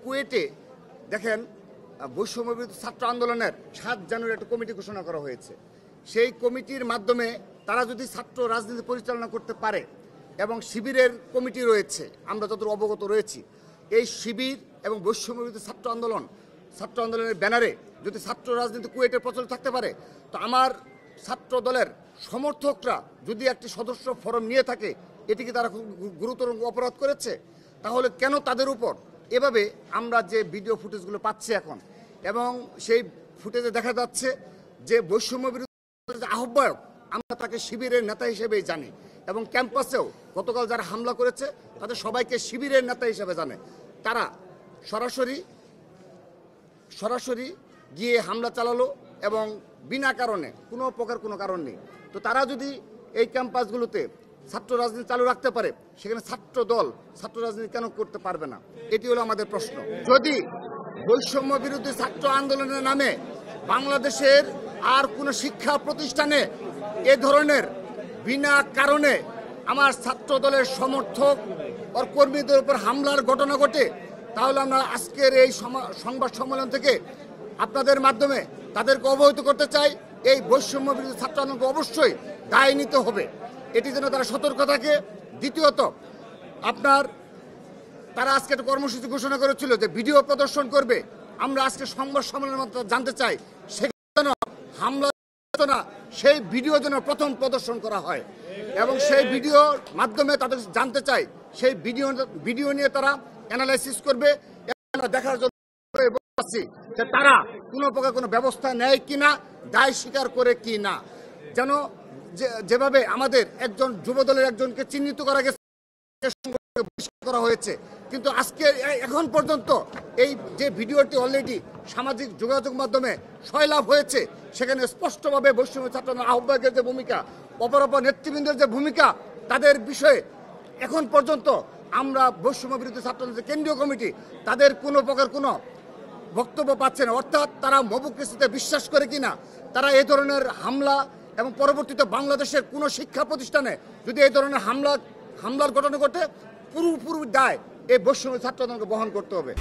কুয়েটে দেখেন বৈষম্য বিরোধী ছাত্র আন্দোলনের 7 জানুয়ারি একটা কমিটি ঘোষণা করা হয়েছে। সেই কমিটির মাধ্যমে তারা যদি ছাত্র রাজনীতি পরিচালনা করতে পারে এবং শিবিরের কমিটি রয়েছে, আমরা যতটুকু অবগত রয়েছি, এই শিবির এবং বৈষম্য বিরোধী ছাত্র আন্দোলনের ব্যানারে যদি ছাত্র রাজনীতি কুয়েটে প্রচলিত থাকতে পারে, তো আমার ছাত্র দলের সমর্থকরা যদি একটি সদস্য ফরম নিয়ে থাকে, এটিকে তারা গুরুতর অপরাধ করেছে। তাহলে কেন তাদের উপর এভাবে আমরা যে ভিডিও ফুটেজগুলো পাচ্ছি এখন, এবং সেই ফুটেজে দেখা যাচ্ছে যে বৈষম্য বিরোধী আহ্বায়ক, আমরা তাকে শিবিরের নেতা হিসেবেই জানি, এবং ক্যাম্পাসেও গতকাল যারা হামলা করেছে তাদের সবাইকে শিবিরের নেতা হিসেবে জানে। তারা সরাসরি গিয়ে হামলা চালালো এবং বিনা কারণে কোনো কারণ নেই। তো তারা যদি এই ক্যাম্পাসগুলোতে ছাত্র রাজনীতি চালু রাখতে পারে, সেখানে ছাত্র দল ছাত্র রাজনীতি কেন করতে পারবে না? এটি হলো আমাদের প্রশ্ন। যদি বৈষম্য বিরোধী ছাত্র আন্দোলনের নামে বাংলাদেশের আর কোনো শিক্ষা প্রতিষ্ঠানে এ ধরনের বিনা কারণে আমার ছাত্র দলের সমর্থক ও কর্মীদের উপর হামলার ঘটনা ঘটে, তাহলে আমরা আজকের এই সংবাদ সম্মেলন থেকে আপনাদের মাধ্যমে তাদেরকে অবহিত করতে চাই, এই বৈষম্য বিরোধী ছাত্র আন্দোলনকে অবশ্যই দায় নিতে হবে, এটি যেন তারা সতর্ক থাকে। দ্বিতীয়ত, তারা আজকে একটা কর্মসূচি ঘোষণা করেছিল যে ভিডিও প্রদর্শন করবে। আমরা আজকে সংবাদ সম্মেলনের মধ্যে জানতে চাই, সেখানে হামলা না, সেই ভিডিও যেন প্রথম প্রদর্শন করা হয়, এবং সেই ভিডিওর মাধ্যমে তাদের জানতে চাই, সেই ভিডিও নিয়ে তারা অ্যানালাইসিস করবে, দেখার জন্য যে তারা কোনো প্রকার কোনো ব্যবস্থা নেয় কিনা, দায় স্বীকার করে কি না। যেন যেভাবে আমাদের একজন যুবদলের একজনকে চিহ্নিত করা গেছে, করা হয়েছে, কিন্তু আজকে এখন পর্যন্ত এই যে ভিডিওটি অলরেডি সামাজিক যোগাযোগ মাধ্যমে সয়লাভ হয়েছে, সেখানে স্পষ্টভাবে বৈষম্য ছাত্র আহ্বায়কের যে ভূমিকা, অপর নেতৃবৃন্দের যে ভূমিকা, তাদের বিষয়ে এখন পর্যন্ত আমরা বৈষম্য বিরোধী ছাত্র কেন্দ্রীয় কমিটি তাদের কোনো প্রকার কোনো বক্তব্য পাচ্ছে না। অর্থাৎ তারা মবুক্রেসিতে বিশ্বাস করে কিনা, তারা এই ধরনের হামলা এবং পরবর্তীতে বাংলাদেশের কোনো শিক্ষা প্রতিষ্ঠানে যদি এই ধরনের হামলার ঘটনা ঘটে, পুরোপুরি দায় এই বৈষম্য ছাত্র আন্দোলনকে বহন করতে হবে।